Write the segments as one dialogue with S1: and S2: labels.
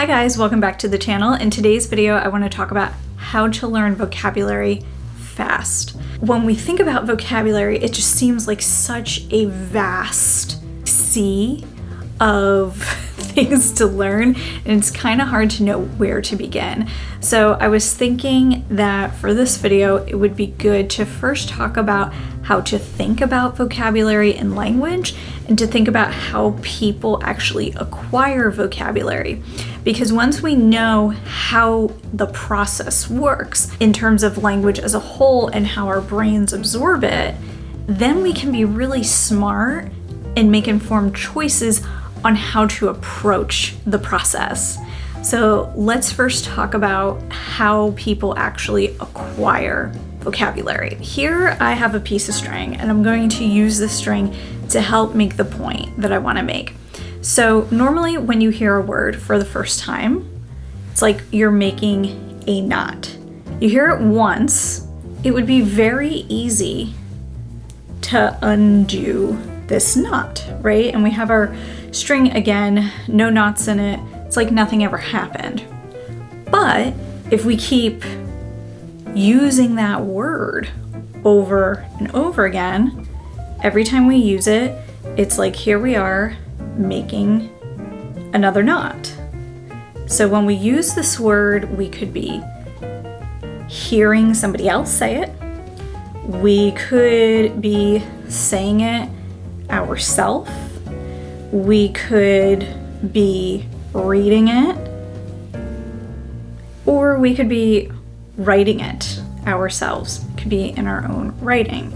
S1: Hi guys, welcome back to the channel. In today's video, I want to talk about how to learn vocabulary fast. When we think about vocabulary, it just seems like such a vast sea of things to learn, and it's kind of hard to know where to begin. So I was thinking that for this video, it would be good to first talk about how to think about vocabulary in language and to think about how people actually acquire vocabulary. Because once we know how the process works in terms of language as a whole and how our brains absorb it, then we can be really smart and make informed choices on how to approach the process. So let's first talk about how people actually acquire vocabulary. Here I have a piece of string, and I'm going to use this string to help make the point that I want to make. So normally when you hear a word for the first time, it's like you're making a knot. You hear it once, it would be very easy to undo this knot, right? And we have our string again, no knots in it. It's like nothing ever happened. But if we keep using that word over and over again, every time we use it, it's like here we are making another knot. So when we use this word, we could be hearing somebody else say it. We could be saying it ourselves. We could be reading it, or we could be writing it ourselves. It could be in our own writing.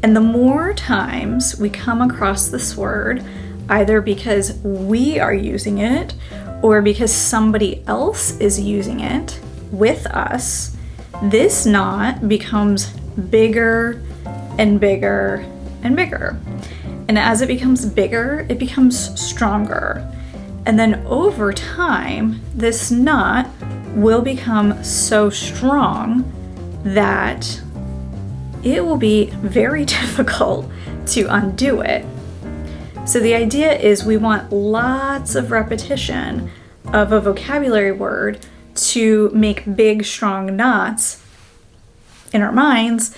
S1: And the more times we come across this word, either because we are using it or because somebody else is using it with us, this knot becomes bigger and bigger and bigger. And as it becomes bigger, it becomes stronger. And then over time, this knot will become so strong that it will be very difficult to undo it. So the idea is we want lots of repetition of a vocabulary word to make big, strong knots in our minds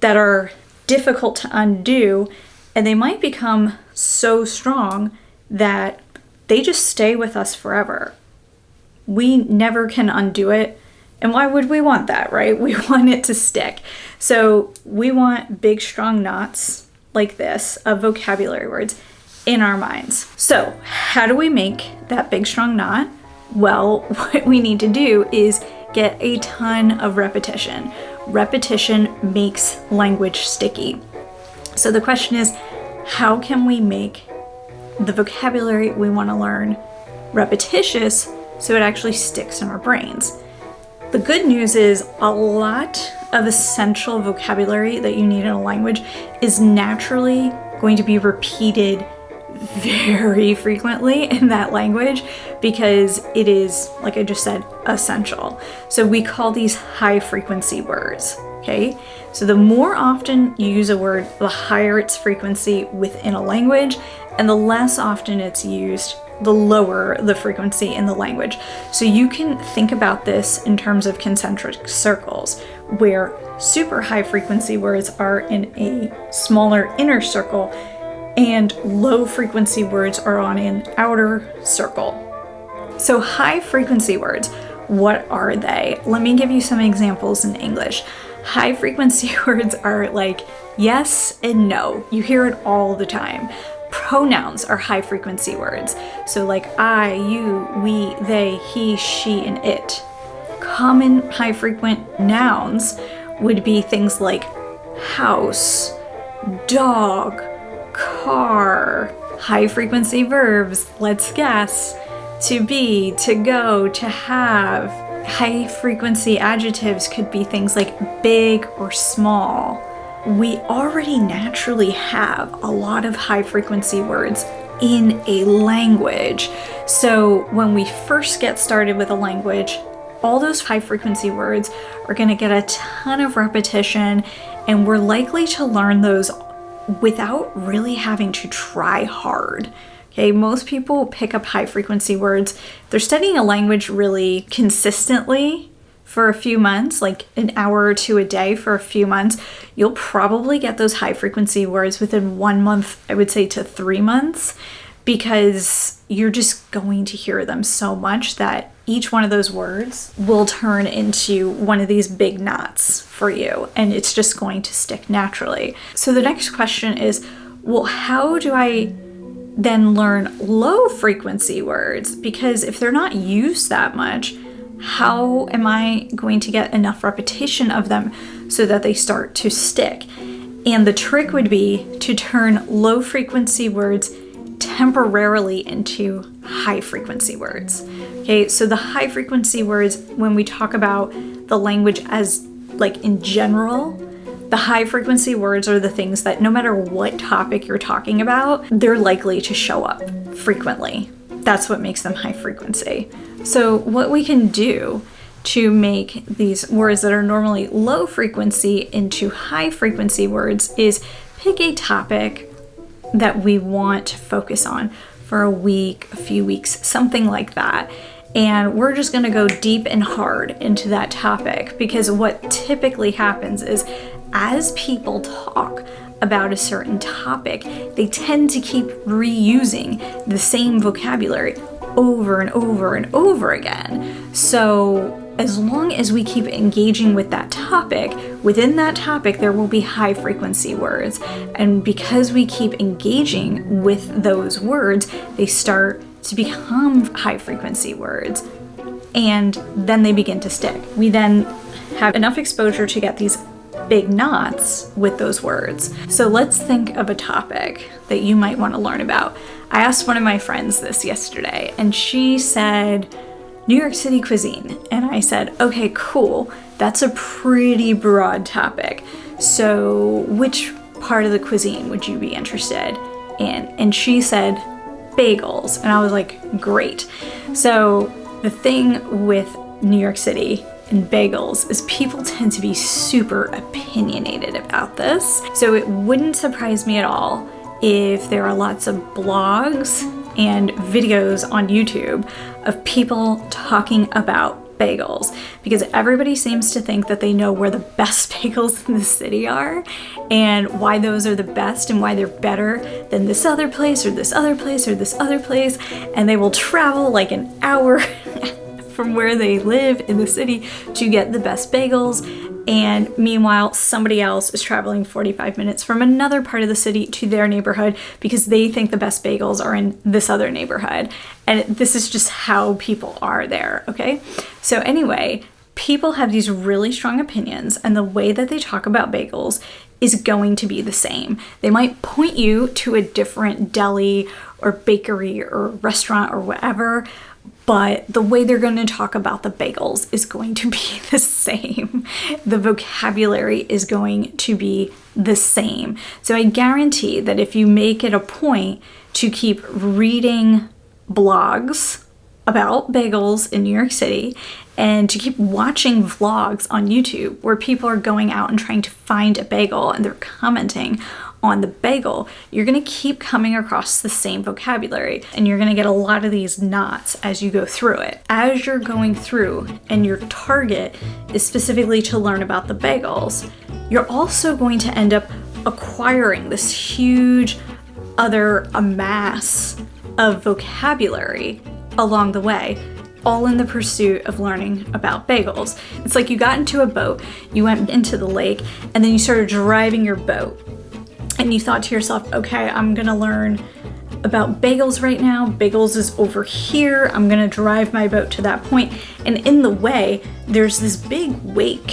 S1: that are difficult to undo, and they might become so strong that they just stay with us forever. We never can undo it. And why would we want that, right? We want it to stick. So we want big, strong knots like this of vocabulary words in our minds. So how do we make that big, strong knot? Well, what we need to do is get a ton of repetition. Repetition makes language sticky. So the question is, how can we make the vocabulary we want to learn repetitious so it actually sticks in our brains? The good news is a lot of essential vocabulary that you need in a language is naturally going to be repeated very frequently in that language because it is, like I just said, essential. So we call these high frequency words, okay? So the more often you use a word, the higher its frequency within a language, and the less often it's used, the lower the frequency in the language. So you can think about this in terms of concentric circles, where super high frequency words are in a smaller inner circle and low frequency words are on an outer circle. So high frequency words, what are they? Let me give you some examples in English. High frequency words are like yes and no. You hear it all the time. Pronouns are high frequency words. So like I, you, we, they, he, she, and it. Common high frequent nouns would be things like house, dog, car. High frequency verbs, let's guess, to be, to go, to have. High frequency adjectives could be things like big or small. We already naturally have a lot of high frequency words in a language. So when we first get started with a language, all those high frequency words are going to get a ton of repetition, and we're likely to learn those without really having to try hard. Okay, most people pick up high frequency words. If they're studying a language really consistently for a few months, like an hour or two a day for a few months, you'll probably get those high frequency words within 1 month, I would say, to 3 months, because you're just going to hear them so much that each one of those words will turn into one of these big knots for you, and it's just going to stick naturally. So the next question is, well, how do I then learn low frequency words? Because if they're not used that much, how am I going to get enough repetition of them so that they start to stick? And the trick would be to turn low frequency words temporarily into high frequency words. Okay, so the high frequency words, when we talk about the language as like in general, the high frequency words are the things that no matter what topic you're talking about, they're likely to show up frequently. That's what makes them high frequency. So what we can do to make these words that are normally low frequency into high frequency words is pick a topic that we want to focus on for a week, a few weeks, something like that. And we're just going to go deep and hard into that topic, because what typically happens is as people talk about a certain topic, they tend to keep reusing the same vocabulary over and over and over again. So as long as we keep engaging with that topic, within that topic there will be high frequency words. And because we keep engaging with those words, they start to become high frequency words, and then they begin to stick. We then have enough exposure to get these big knots with those words. So let's think of a topic that you might want to learn about. I asked one of my friends this yesterday, and she said New York City cuisine. And I said, okay, cool. That's a pretty broad topic. So which part of the cuisine would you be interested in? And she said bagels. And I was like, great. So the thing with New York City and bagels is people tend to be super opinionated about this. So it wouldn't surprise me at all if there are lots of blogs and videos on YouTube of people talking about bagels, because everybody seems to think that they know where the best bagels in the city are and why those are the best and why they're better than this other place or this other place or this other place. And they will travel like an hour from where they live in the city to get the best bagels. And meanwhile, somebody else is traveling 45 minutes from another part of the city to their neighborhood because they think the best bagels are in this other neighborhood. And this is just how people are there, okay? So anyway, people have these really strong opinions, and the way that they talk about bagels is going to be the same. They might point you to a different deli or bakery or restaurant or whatever, but the way they're going to talk about the bagels is going to be the same. The vocabulary is going to be the same. So I guarantee that if you make it a point to keep reading blogs about bagels in New York City and to keep watching vlogs on YouTube where people are going out and trying to find a bagel and they're commenting on the bagel, you're going to keep coming across the same vocabulary, and you're going to get a lot of these knots as you go through it. As you're going through and your target is specifically to learn about the bagels, you're also going to end up acquiring this huge other amass of vocabulary along the way, all in the pursuit of learning about bagels. It's like you got into a boat, you went into the lake, and then you started driving your boat. And you thought to yourself, okay, I'm gonna learn about bagels right now. Bagels is over here. I'm gonna drive my boat to that point. And in the way, there's this big wake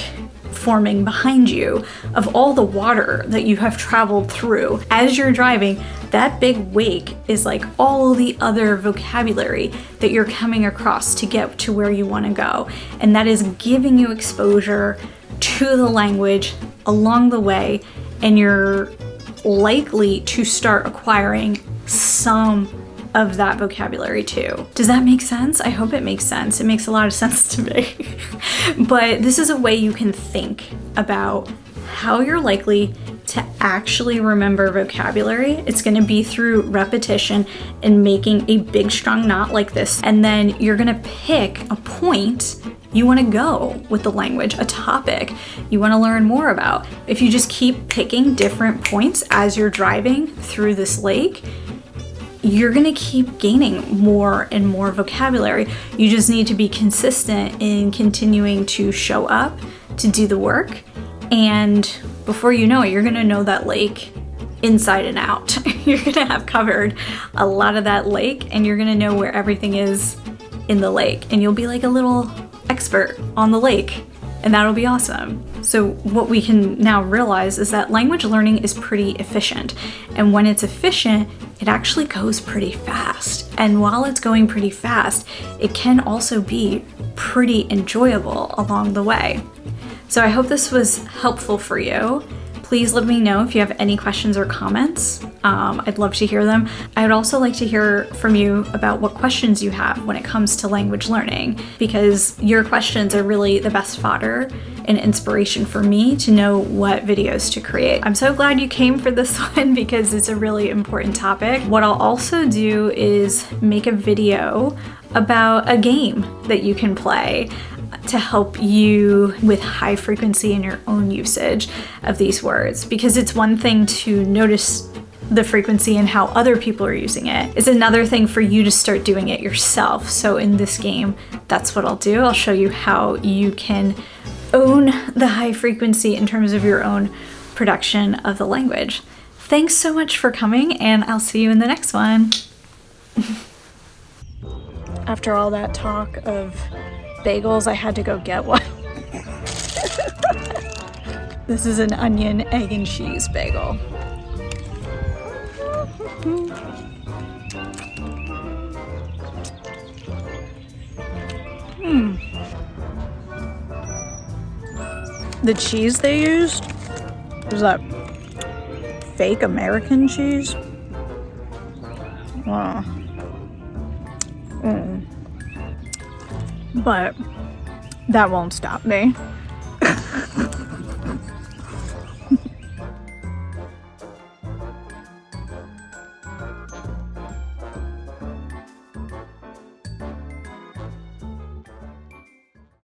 S1: forming behind you of all the water that you have traveled through. As you're driving, that big wake is like all the other vocabulary that you're coming across to get to where you wanna go. And that is giving you exposure to the language along the way, and you're likely to start acquiring some of that vocabulary too. Does that make sense? I hope it makes sense. It makes a lot of sense to me. But this is a way you can think about how you're likely to to actually remember vocabulary, it's going to be through repetition and making a big strong knot like this. And then you're going to pick a point you want to go with the language, a topic you want to learn more about. If you just keep picking different points as you're driving through this lake, you're going to keep gaining more and more vocabulary. You just need to be consistent in continuing to show up, to do the work, and before you know it, you're going to know that lake inside and out. You're going to have covered a lot of that lake, and you're going to know where everything is in the lake, and you'll be like a little expert on the lake, and that'll be awesome. So what we can now realize is that language learning is pretty efficient, and when it's efficient, it actually goes pretty fast. And while it's going pretty fast, it can also be pretty enjoyable along the way. So I hope this was helpful for you. Please let me know if you have any questions or comments. I'd love to hear them. I would also like to hear from you about what questions you have when it comes to language learning, because your questions are really the best fodder and inspiration for me to know what videos to create. I'm so glad you came for this one because it's a really important topic. What I'll also do is make a video about a game that you can play to help you with high frequency in your own usage of these words, because it's one thing to notice the frequency and how other people are using it. It's another thing for you to start doing it yourself. So in this game, that's what I'll do. I'll show you how you can own the high frequency in terms of your own production of the language. Thanks so much for coming, and I'll see you in the next one. After all that talk of bagels, I had to go get one. This is an onion, egg, and cheese bagel. The cheese they used was that fake American cheese. Wow. But that won't stop me.